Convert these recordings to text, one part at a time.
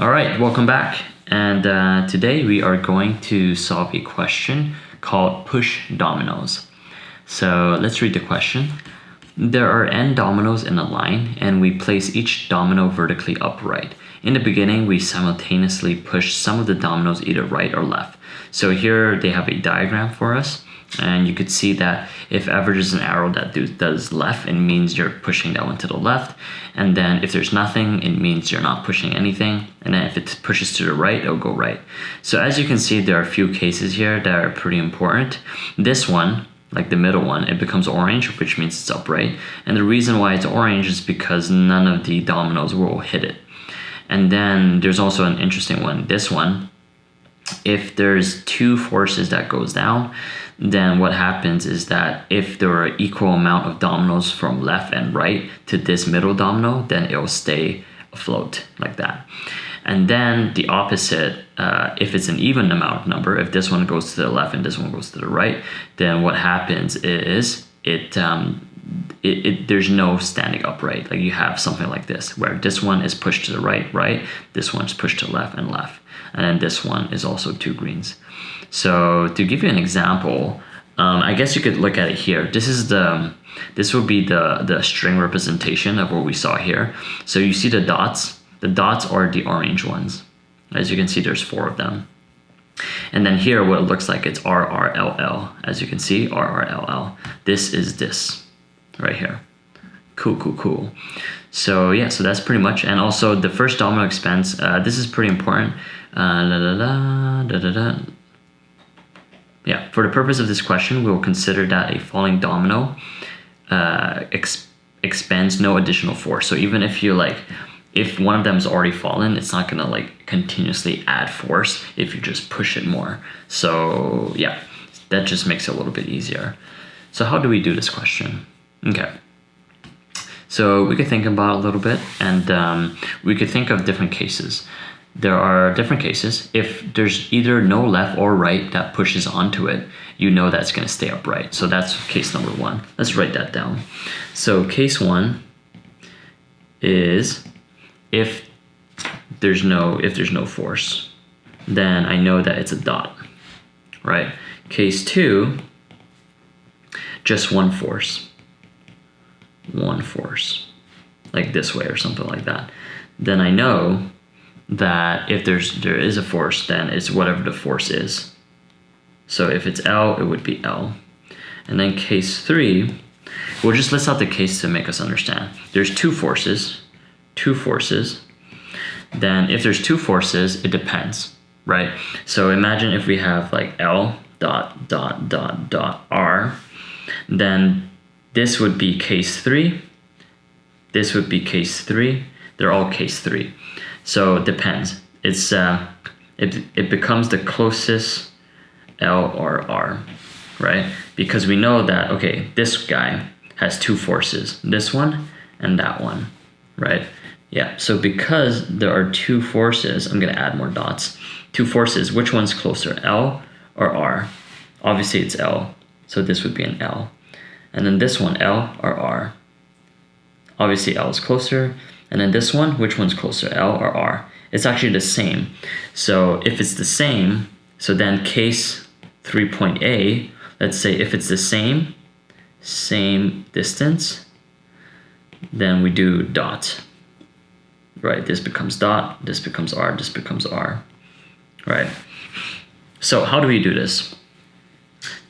All right, welcome back. And today we are going to solve a question called push dominoes. So let's read the question. There are n dominoes in a line and we place each domino vertically upright. In the beginning, we simultaneously push some of the dominoes either right or left. So here they have a diagram for us. And you could see that if ever there's an arrow that does left, it means you're pushing that one to the left. And then if there's nothing, it means you're not pushing anything. And then if it pushes to the right, it'll go right. So as you can see, there are a few cases here that are pretty important. This one, like the middle one, it becomes orange, which means it's upright. And the reason why it's orange is because none of the dominoes will hit it. And then there's also an interesting one, this one. If there's two forces that goes down, then what happens is that if there are equal amount of dominoes from left and right to this middle domino, then it will stay afloat like that. And then the opposite, if it's an even amount number, if this one goes to the left and this one goes to the right, then what happens is there's no standing upright. Like you have something like this, where this one is pushed to the right, this one is pushed to left, and then this one is also two greens. So to give you an example, I guess you could look at it here. This would be the string representation of what we saw here. So you see the dots. The dots are the orange ones. As you can see, there's 4 of them. And then here, what it looks like, it's RRLL. As you can see, RRLL. This is this right here. Cool. So yeah, so that's pretty much. And also the first domino expense, this is pretty important. Yeah, for the purpose of this question, we will consider that a falling domino expends no additional force. So even if if one of them is already fallen, it's not gonna continuously add force if you just push it more. So yeah, that just makes it a little bit easier. So how do we do this question? Okay. So we could think about it a little bit, and we could think of different cases. There are different cases. If there's either no left or right that pushes onto it, you know that's going to stay upright. So that's case number 1. Let's write that down. So case 1 is if there's no force, then I know that it's a dot, right? Case 2, just one force, like this way or something like that. Then I know that if there is a force, then it's whatever the force is. So if it's L, it would be L. And then case 3, we'll just list out the case to make us understand. There's two forces. Then if there's two forces, it depends, right? So imagine if we have L dot dot dot dot R, then this would be case 3. This would be case 3. They're all case 3. So it depends. It's it becomes the closest L or R, right? Because we know that, okay, this guy has two forces, this one and that one, right? Yeah, so because there are two forces, I'm gonna add more dots. Two forces, which one's closer, L or R? Obviously it's L, so this would be an L. And then this one, L or R? Obviously L is closer. And then this one, which one's closer, L or R? It's actually the same. So if it's the same, so then case 3.A, let's say if it's the same distance, then we do dot, right? This becomes dot, this becomes R, this becomes R, right? So how do we do this?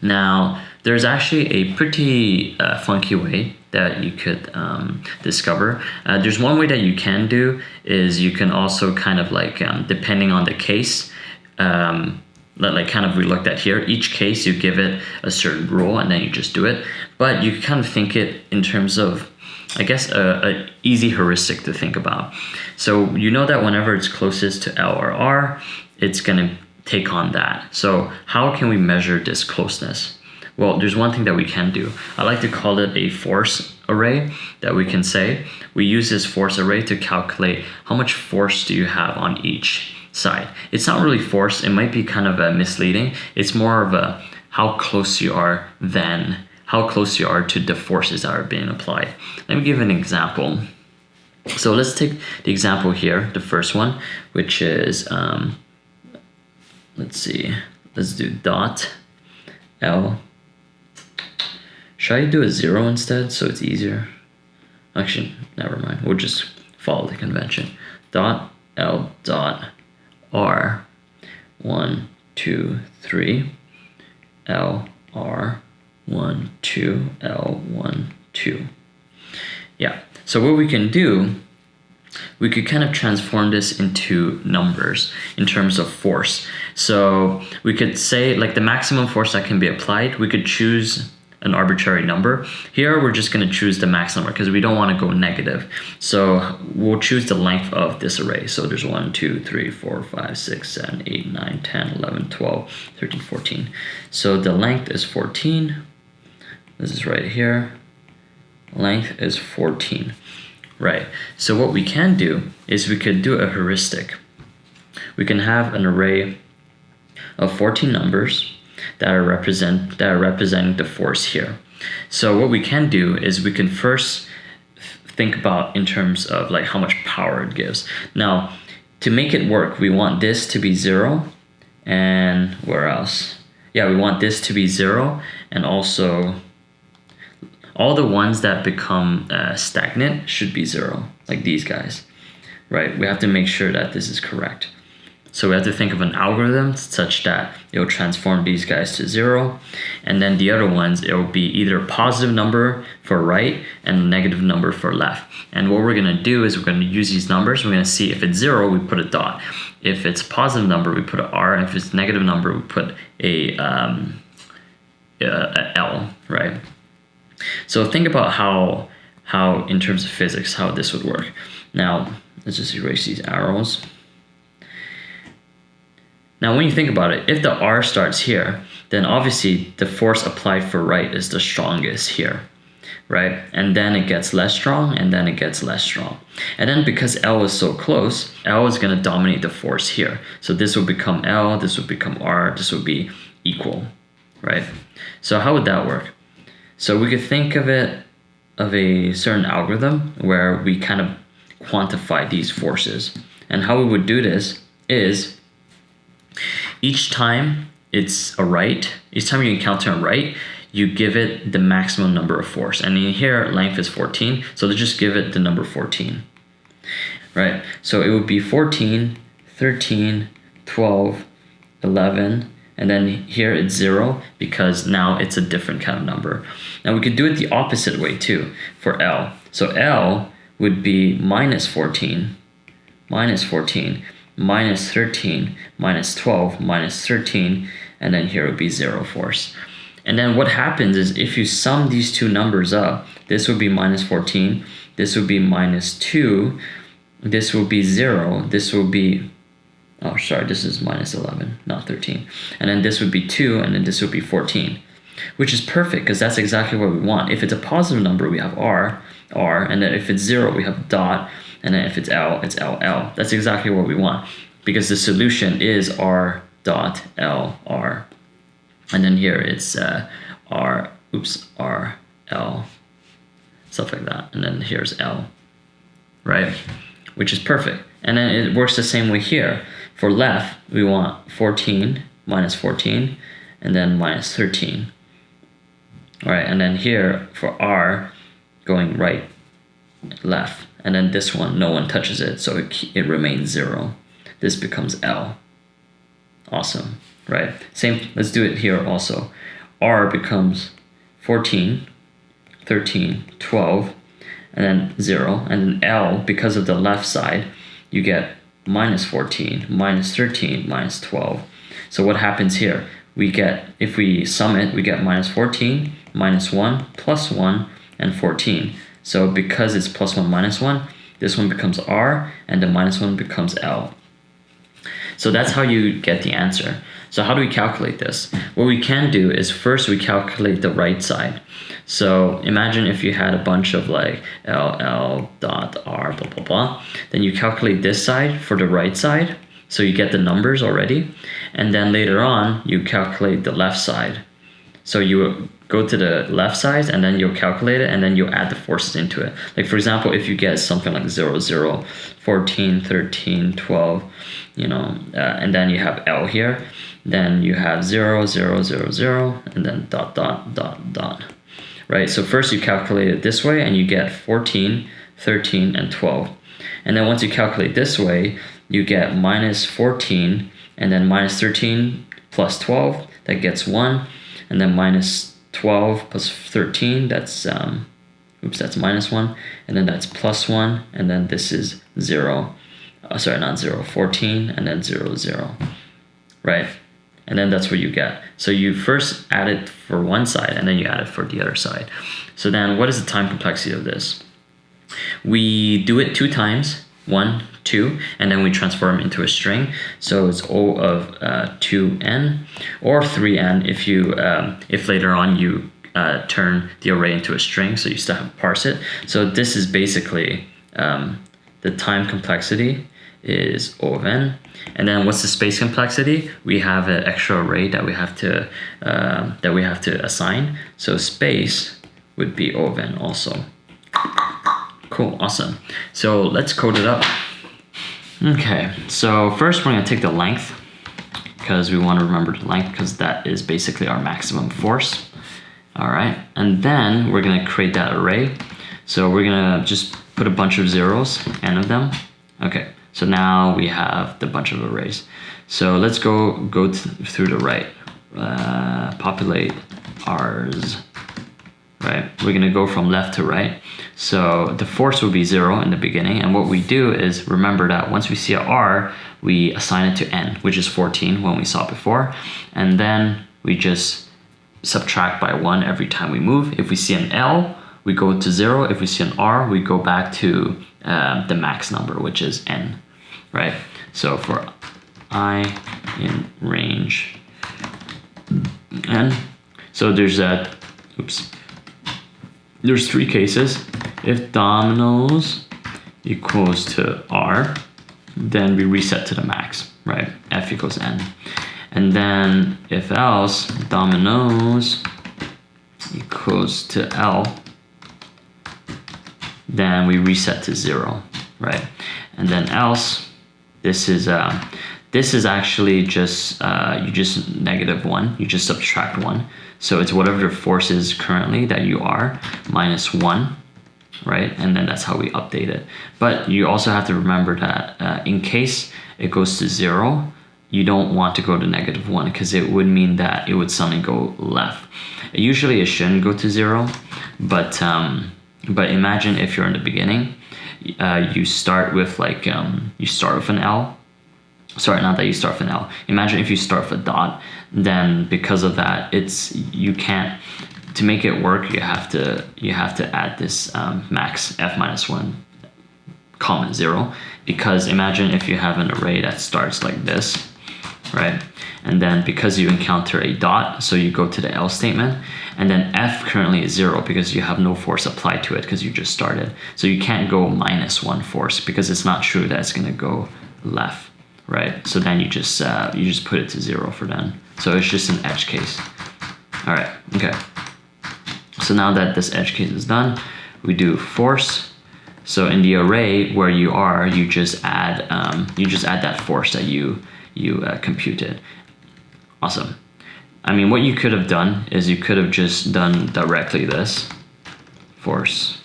Now, there's actually a pretty funky way that you could discover. There's one way that you can do is you can also kind of depending on the case, kind of we looked at here, each case you give it a certain rule and then you just do it. But you kind of think it in terms of, I guess, a easy heuristic to think about. So you know that whenever it's closest to L or R, it's gonna take on that. So how can we measure this closeness? Well, there's one thing that we can do. I like to call it a force array that we can say. We use this force array to calculate how much force do you have on each side. It's not really force, it might be kind of misleading. It's more of a how close you are to the forces that are being applied. Let me give an example. So let's take the example here, the first one, which is, let's see, let's do dot L. Should I do a 0 instead so it's easier? Actually, never mind. We'll just follow the convention. Dot L dot R 1, 2, 3 L R 1, 2 L 1, 2. Yeah. So what we can do, we could kind of transform this into numbers in terms of force. So we could say like the maximum force that can be applied, we could choose an arbitrary number. Here we're just going to choose the max number because we don't want to go negative. So we'll choose the length of this array. So there's 1, 2, 3, 4, 5, 6, 7, 8, 9, 10, 11, 12, 13, 14. So the length is 14. This is right here. Length is 14. Right. So what we can do is we could do a heuristic. We can have an array of 14 numbers that are representing the force here. So what we can do is we can first think about in terms of like how much power it gives. Now, to make it work, we want this to be 0, and where else? Yeah, we want this to be 0, and also all the ones that become stagnant should be 0, like these guys, right? We have to make sure that this is correct. So we have to think of an algorithm such that it will transform these guys to 0. And then the other ones, it will be either a positive number for right and a negative number for left. And what we're going to do is we're going to use these numbers. We're going to see if it's 0, we put a dot. If it's a positive number, we put an R. If it's a negative number, we put a L, right? So think about how in terms of physics, how this would work. Now, let's just erase these arrows. Now, when you think about it, if the R starts here, then obviously the force applied for right is the strongest here, right? And then it gets less strong, and then it gets less strong. And then because L is so close, L is going to dominate the force here. So this will become L, this will become R, this will be equal, right? So how would that work? So we could think of it of a certain algorithm where we kind of quantify these forces. And how we would do this is each time it's a right, each time you encounter a right, you give it the maximum number of force. And in here, length is 14, so let's just give it the number 14, right? So it would be 14, 13, 12, 11, and then here it's 0 because now it's a different kind of number. Now we could do it the opposite way too for L. So L would be minus 14, minus 14, minus 13, minus 12, minus 13, and then here would be 0 force. And then what happens is if you sum these two numbers up, this would be minus 14, this would be minus 2, this will be 0, this will be, oh sorry, this is minus 11, not 13. And then this would be 2, and then this would be 14, which is perfect because that's exactly what we want. If it's a positive number, we have R, and then if it's 0, we have dot, and then if it's L, it's L. That's exactly what we want because the solution is R dot L R. And then here it's R, L, stuff like that. And then here's L, right? Which is perfect. And then it works the same way here. For left, we want 14, minus 14, and then minus 13. All right, and then here for R, going right, left. And then this one, no one touches it, so it remains 0. This becomes L. Awesome, right? Same, let's do it here also. R becomes 14, 13, 12, and then 0. And then L, because of the left side, you get minus 14, minus 13, minus 12. So what happens here? We get, if we sum it, we get minus 14, minus 1, plus 1, and 14. So because it's plus 1, minus 1, this one becomes R, and the minus 1 becomes L. So that's how you get the answer. So how do we calculate this? What we can do is first we calculate the right side. So imagine if you had a bunch of like L dot R, blah, blah, blah. Then you calculate this side for the right side. So you get the numbers already. And then later on, you calculate the left side. So you go to the left side, and then you'll calculate it, and then you'll add the forces into it. Like for example, if you get something like 0, 0, 14, 13, 12, you know, and then you have L here, then you have 0, 0, 0, 0, and then dot, dot, dot, dot, right? So first you calculate it this way, and you get 14, 13, and 12. And then once you calculate this way, you get minus 14, and then minus 13 plus 12, that gets 1, and then minus 12 plus 13, that's that's minus 1, and then that's plus 1, and then this is 0. Sorry, not 0, 14, and then 0, 0, right? And then that's what you get. So you first add it for one side, and then you add it for the other side. So then what is the time complexity of this? We do it 2 times, 1, 2, and then we transform into a string. So it's O of 2n, or 3n if you if later on you turn the array into a string, so you still have to parse it. So this is basically the time complexity is O of n. And then what's the space complexity? We have an extra array that we have to assign. So space would be O of n also. Cool, awesome. So let's code it up. Okay, so first we're gonna take the length, because we want to remember the length, because that is basically our maximum force. All right, and then we're gonna create that array. So we're gonna just put a bunch of zeros, n of them. Okay, so now we have the bunch of arrays. So let's go through the right. Populate ours. Right, we're gonna go from left to right. So the force will be 0 in the beginning, and what we do is remember that once we see a R, we assign it to n, which is 14 when we saw it before, and then we just subtract by 1 every time we move. If we see an L, we go to 0. If we see an R, we go back to the max number, which is n, right? So for I in range n, so there's there's 3 cases. If Dominoes equals to R, then we reset to the max, right? F equals n. And then if else Dominoes equals to L, then we reset to 0, right? And then else, this is actually just you just -1, you just subtract 1. So it's whatever the force is currently that you are minus 1, right? And then that's how we update it. But you also have to remember that in case it goes to 0, you don't want to go to -1, because it would mean that it would suddenly go left. Usually it shouldn't go to 0, but imagine if you're in the beginning, you start with like you start with an L. Sorry, not that you start with an L. Imagine if you start with a dot, then because of that, you can't, to make it work, you have to add this max f minus 1 comma 0, because imagine if you have an array that starts like this, right? And then because you encounter a dot, so you go to the else statement, and then f currently is 0 because you have no force applied to it because you just started. So you can't go -1 force, because it's not true that it's gonna go left, right? So then you just put it to 0 for then. So it's just an edge case. All right, okay. So now that this edge case is done, we do force. So in the array where you are, you just add that force that you computed. Awesome. I mean, what you could have done is you could have just done directly this, force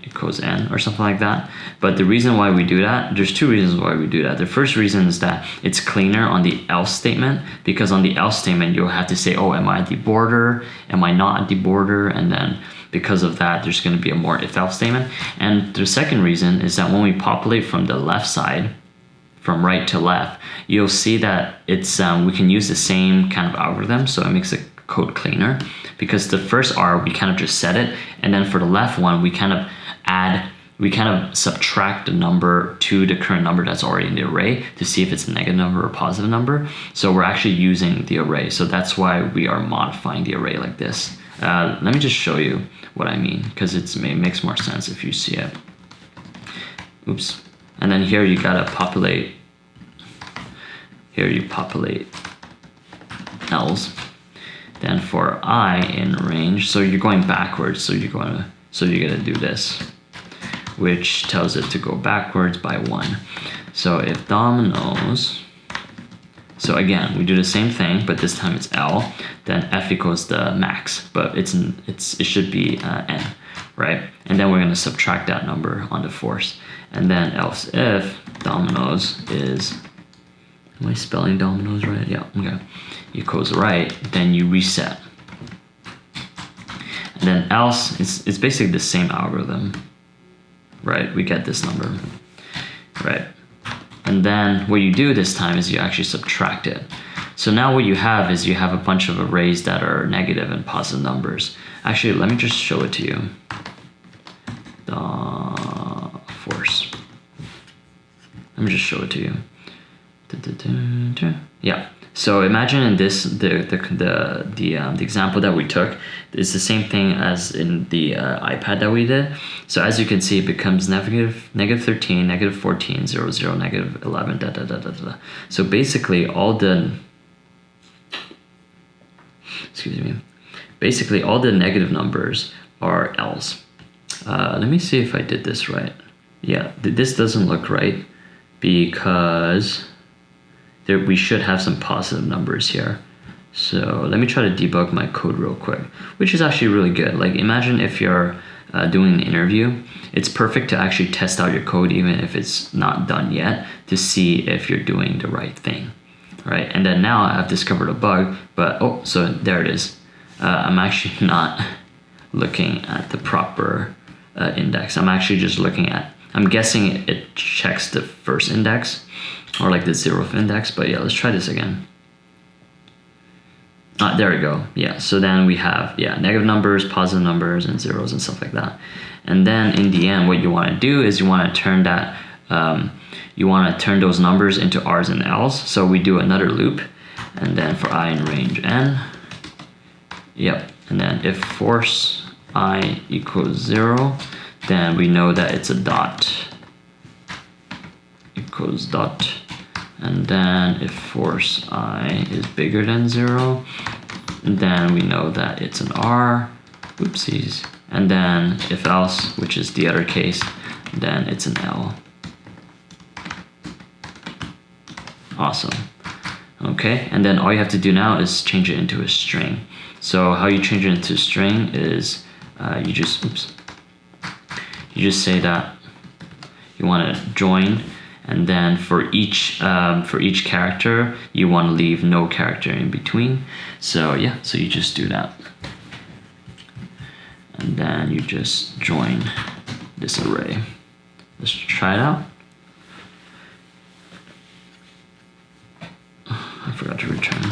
equals n or something like that. But the reason why we do that, there's 2 reasons why we do that. The first reason is that it's cleaner on the else statement, because on the else statement, you'll have to say, oh, am I at the border? Am I not at the border? And then because of that, there's going to be a more if-else statement. And the second reason is that when we populate from the left side, from right to left, you'll see that it's we can use the same kind of algorithm, so it makes the code cleaner, because the first R, we kind of just set it, and then for the left one, we kind of subtract the number to the current number that's already in the array to see if it's a negative number or positive number. So we're actually using the array. So that's why we are modifying the array like this. Let me just show you what I mean, because it makes more sense if you see it. Oops. And then here you gotta populate. Here you populate L's. Then for I in range, so you're going backwards, so you're gonna do this, which tells it to go backwards by 1. So if Dominoes, so again, we do the same thing, but this time it's L, then F equals the max, but it should be N, right? And then we're gonna subtract that number on the force. And then else if Dominoes is, am I spelling Dominoes right? Yeah, okay. Equals right, then you reset. And then else, it's basically the same algorithm, right? We get this number, right? And then what you do this time is you actually subtract it. So now what you have is you have a bunch of arrays that are negative and positive numbers. Actually, let me just show it to you. The force. Let me just show it to you. Yeah. So imagine in this, the example that we took is the same thing as in the iPad that we did. So as you can see, it becomes negative 13, negative 14, 0, 0, negative 11, da, da, da, da, da. So basically all the, basically all the negative numbers are L's. Let me see if I did this right. Yeah, this doesn't look right because we should have some positive numbers here. So let me try to debug my code real quick, which is actually really good. Like imagine if you're doing an interview, it's perfect to actually test out your code even if it's not done yet to see if you're doing the right thing, right? And then now I've discovered a bug, but oh, so there it is. I'm actually not looking at the proper index. I'm actually just looking at, I'm guessing it checks the first index or like the 0th index, but yeah, let's try this again. There we go. Yeah, so then we have, yeah, negative numbers, positive numbers, and zeros and stuff like that. And then in the end, what you want to do is you want to turn that, you want to turn those numbers into R's and L's. So we do another loop, and then for I in range N, yep. And then if force I equals 0, then we know that it's a dot equals dot. And then if force I is bigger than 0, then we know that it's an R. Oopsies. And then if else, which is the other case, then it's an L. Awesome. Okay, and then all you have to do now is change it into a string. So how you change it into a string is you just say that you want to join, and then for each character you want to leave no character in between. So yeah, so you just do that, and then you just join this array. Let's try it out. I forgot to return.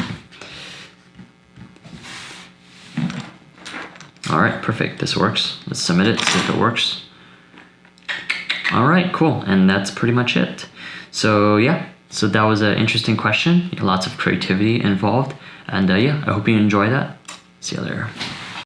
All right, perfect. This works. Let's submit it, see if it works. All right, cool. And that's pretty much it. So yeah, so that was an interesting question. Lots of creativity involved. And yeah, I hope you enjoy that. See you later.